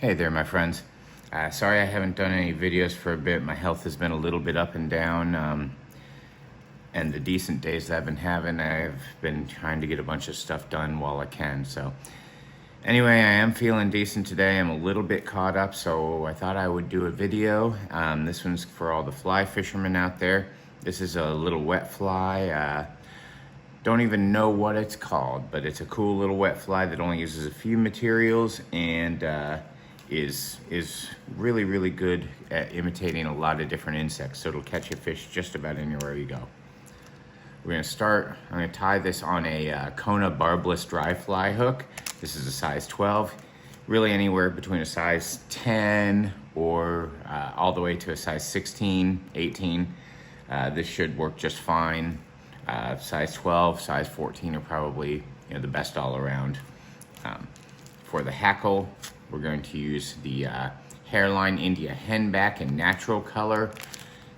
Hey there, my friends. Sorry I haven't done any videos for a bit. My health has been a little bit up and down, and the decent days that I've been having, I've been trying to get a bunch of stuff done while I can. So anyway, I am feeling decent today. I'm a little bit caught up, so I thought I would do a video. This one's for all the fly fishermen out there. This is a little wet fly. Don't even know what it's called, but it's a cool little wet fly that only uses a few materials and is really good at imitating a lot of different insects, so it'll catch a fish just about anywhere you go. We're gonna start, I'm gonna tie this on a Kona Barbless dry fly hook. This is a size 12, really anywhere between a size 10 or all the way to a size 16, 18. This should work just fine. Size 12, size 14 are probably the best all around. For the hackle, we're going to use the Hareline India Henback in natural color.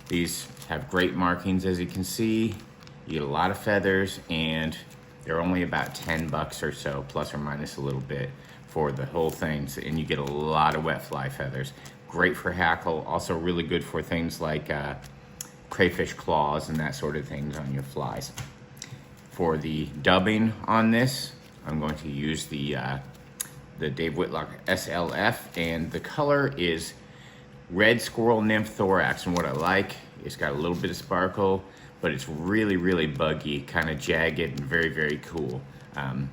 These have great markings, as you can see. You get a lot of feathers, and they're only about 10 bucks or so, plus or minus a little bit for the whole thing. And you get a lot of wet fly feathers. Great for hackle, also really good for things like crayfish claws and that sort of things on your flies. For the dubbing on this, I'm going to use the Dave Whitlock SLF, and the color is red Squirrel Nymph-Thorax. And what I like, it's got a little bit of sparkle, but it's really buggy, kind of jagged and very cool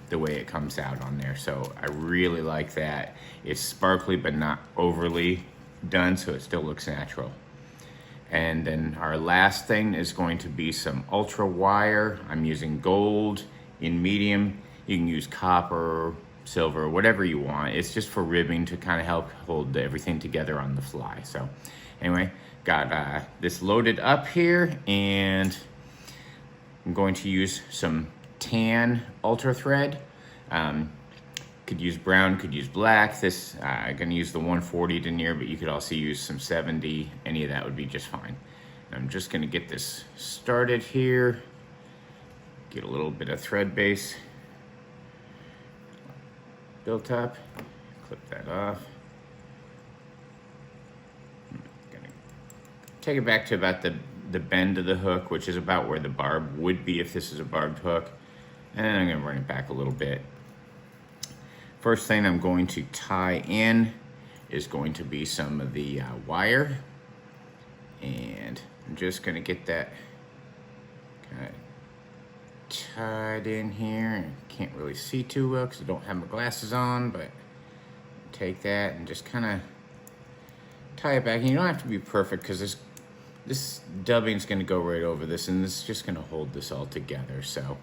the way it comes out on there. So I really like that. It's sparkly but not overly done, so it still looks natural. And then our last thing is going to be some ultra wire. I'm using gold in medium. You can use copper, silver, whatever you want. It's just for ribbing to kind of help hold everything together on the fly. So anyway, got this loaded up here, and I'm going to use some tan ultra thread. Could use brown, could use black. This, I'm gonna use the 140 denier, but you could also use some 70. Any of that would be just fine. And I'm just gonna get this started here. Get a little bit of thread base built up. Clip that off. I'm gonna take it back to about the bend of the hook, which is about where the barb would be if this is a barbed hook. And then I'm gonna bring it back a little bit. First thing I'm going to tie in is going to be some of the wire, and I'm just going to get that kind of tied in here. Can't really see too well because I don't have my glasses on, but take that and just kind of tie it back. And you don't have to be perfect because this dubbing is going to go right over this, and this is just going to hold this all together. So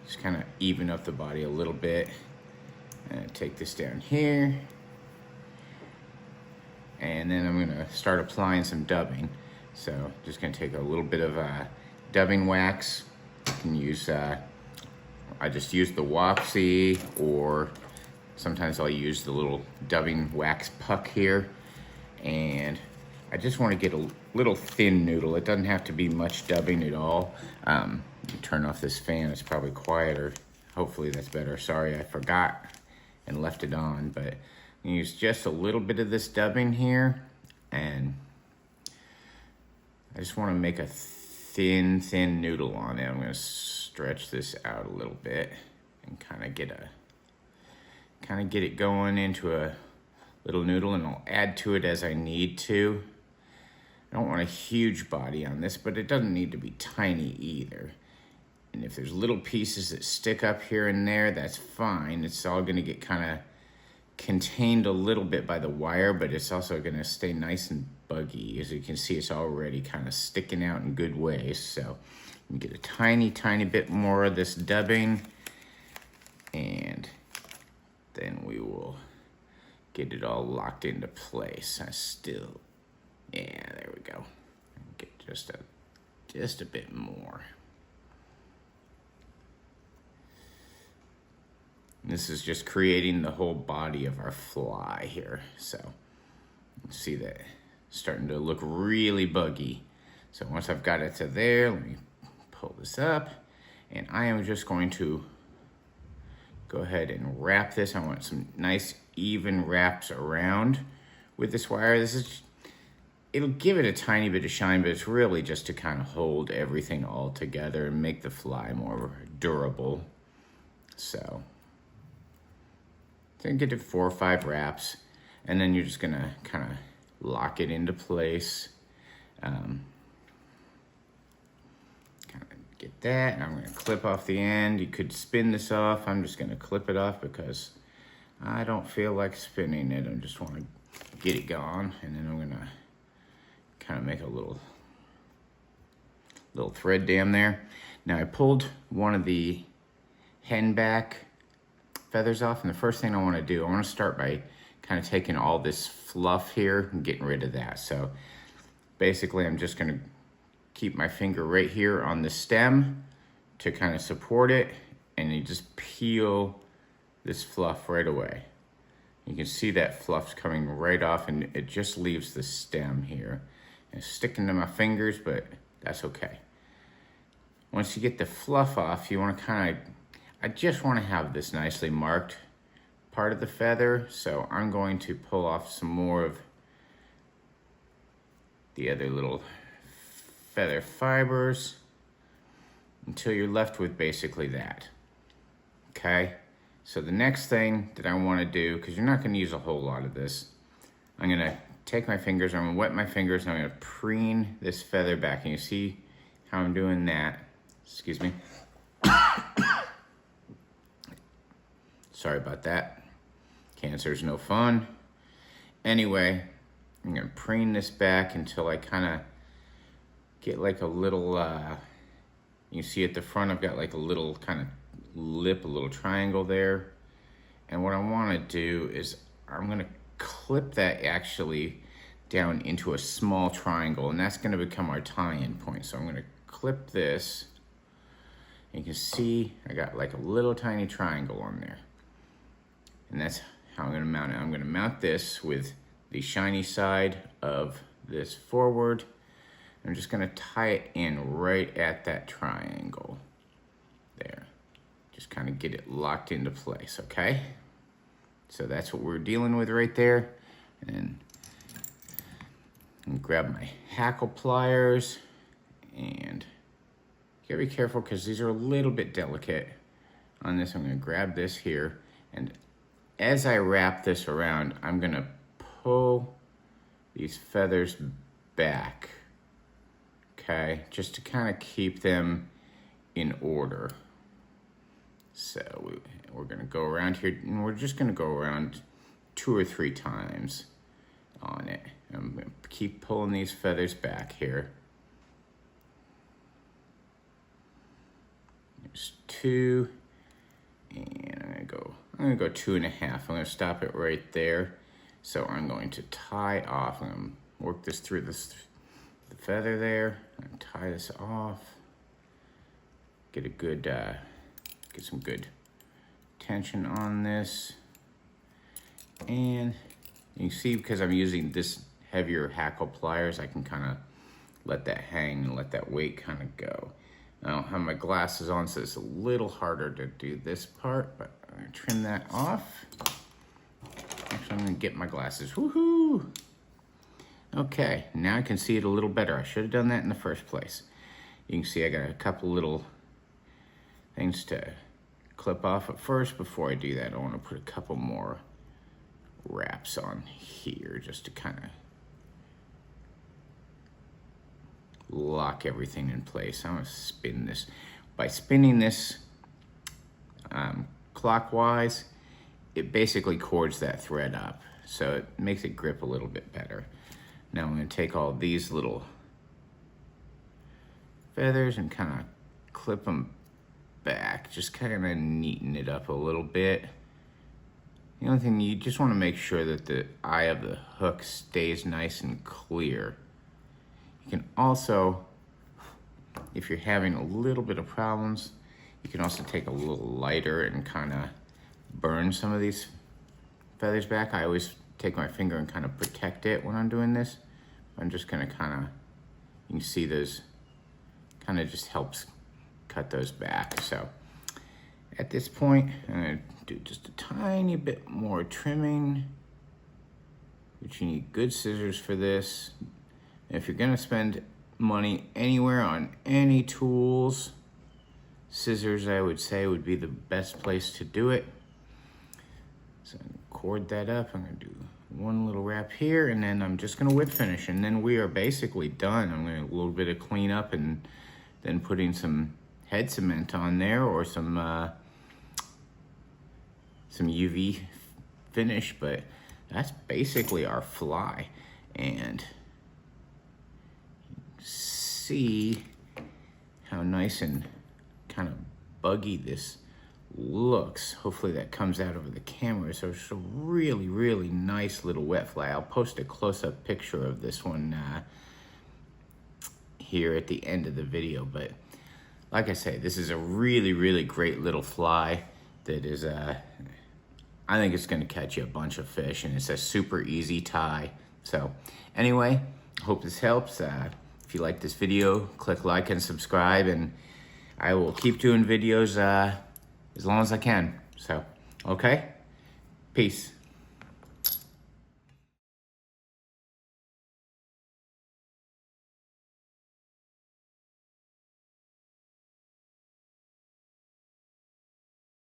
just kind of even up the body a little bit, and take this down here, and then I'm gonna start applying some dubbing. So just gonna take a little bit of dubbing wax. You can use, I just use the Wapsi, or sometimes I'll use the little dubbing wax puck here, and I just want to get a little thin noodle. It doesn't have to be much dubbing at all. Turn off this fan, it's probably quieter. Hopefully that's better. Sorry, I forgot and left it on, but I'm use just a little bit of this dubbing here, and I just want to make a thin noodle on it. I'm going to stretch this out a little bit and kind of get it going into a little noodle, and I'll add to it as I need to. I don't want a huge body on this, but it doesn't need to be tiny either. And if there's little pieces that stick up here and there, that's fine. It's all gonna get kind of contained a little bit by the wire, but it's also gonna stay nice and buggy. As you can see, it's already kind of sticking out in good ways. So we get a tiny bit more of this dubbing, and then we will get it all locked into place. Yeah, there we go. Get just a bit more. This is just creating the whole body of our fly here. So you see that starting to look really buggy. So once I've got it to there, let me pull this up, and I am just going to go ahead and wrap this. I want some nice even wraps around with this wire. It'll give it a tiny bit of shine, but it's really just to kind of hold everything all together and make the fly more durable. So then get to 4 or 5 wraps, and then you're just gonna kind of lock it into place. Kind of get that, and I'm gonna clip off the end. You could spin this off. I'm just gonna clip it off because I don't feel like spinning it. I just want to get it gone, and then I'm gonna kind of make a little thread dam there. Now I pulled one of the hen back feathers off, and the first thing I want to do, I want to start by kind of taking all this fluff here and getting rid of that. So basically I'm just going to keep my finger right here on the stem to kind of support it, and you just peel this fluff right away. You can see that fluff's coming right off, and it just leaves the stem here. It's sticking to my fingers, but that's okay. Once you get the fluff off, you want to I just want to have this nicely marked part of the feather, so I'm going to pull off some more of the other little feather fibers until you're left with basically that. Okay, so the next thing that I want to do, because you're not going to use a whole lot of this, I'm going to take my fingers, I'm going to wet my fingers, and I'm going to preen this feather back, and you see how I'm doing that. Excuse me. Sorry about that. Cancer's no fun. Anyway, I'm gonna preen this back until I kind of get like a little, you see at the front I've got like a little kind of lip, a little triangle there. And what I wanna do is I'm gonna clip that actually down into a small triangle, and that's gonna become our tie-in point. So I'm gonna clip this. You can see I got like a little tiny triangle on there. And that's how I'm gonna mount it. I'm gonna mount this with the shiny side of this forward. I'm just gonna tie it in right at that triangle there. Just kind of get it locked into place, okay? So that's what we're dealing with right there. And grab my hackle pliers, and you gotta be careful because these are a little bit delicate on this. I'm gonna grab this here, and as I wrap this around, I'm gonna pull these feathers back, okay? Just to kind of keep them in order. So we're gonna go around here, and we're just gonna go around 2 or 3 times on it. I'm gonna keep pulling these feathers back here. There's 2, and I'm gonna go 2.5. I'm gonna stop it right there. So I'm going to tie off. I'm gonna work this through the feather there. And tie this off. Get a good, get some good tension on this. And you can see, because I'm using this heavier hackle pliers, I can kind of let that hang and let that weight kind of go. I don't have my glasses on, so it's a little harder to do this part, but I'm gonna trim that off. Actually, I'm gonna get my glasses, woohoo! Okay, now I can see it a little better. I should have done that in the first place. You can see I got a couple little things to clip off at first. Before I do that, I wanna put a couple more wraps on here just to kind of lock everything in place. I'm gonna spin this. By spinning this clockwise, it basically cords that thread up, so it makes it grip a little bit better. Now I'm gonna take all these little feathers and kind of clip them back, just kind of neaten it up a little bit. The only thing, you just want to make sure that the eye of the hook stays nice and clear. You can also, if you're having a little bit of problems, you can also take a little lighter and kind of burn some of these feathers back. I always take my finger and kind of protect it when I'm doing this. I'm just gonna kind of, you can see those, kind of just helps cut those back. So At this point, I'm gonna do just a tiny bit more trimming, but you need good scissors for this. If you're gonna spend money anywhere on any tools, scissors, I would say, would be the best place to do it. So I'm gonna cord that up. I'm gonna do one little wrap here, and then I'm just gonna whip finish, and then we are basically done. I'm gonna do a little bit of cleanup and then putting some head cement on there, or some UV finish, but that's basically our fly. And see how nice and kind of buggy this looks. Hopefully that comes out over the camera. So it's a really, really nice little wet fly. I'll post a close-up picture of this one here at the end of the video. But like I say, this is a really, really great little fly that is, I think it's gonna catch you a bunch of fish, and it's a super easy tie. So anyway, hope this helps. If you like this video, click like and subscribe, and I will keep doing videos as long as I can. So, okay, peace.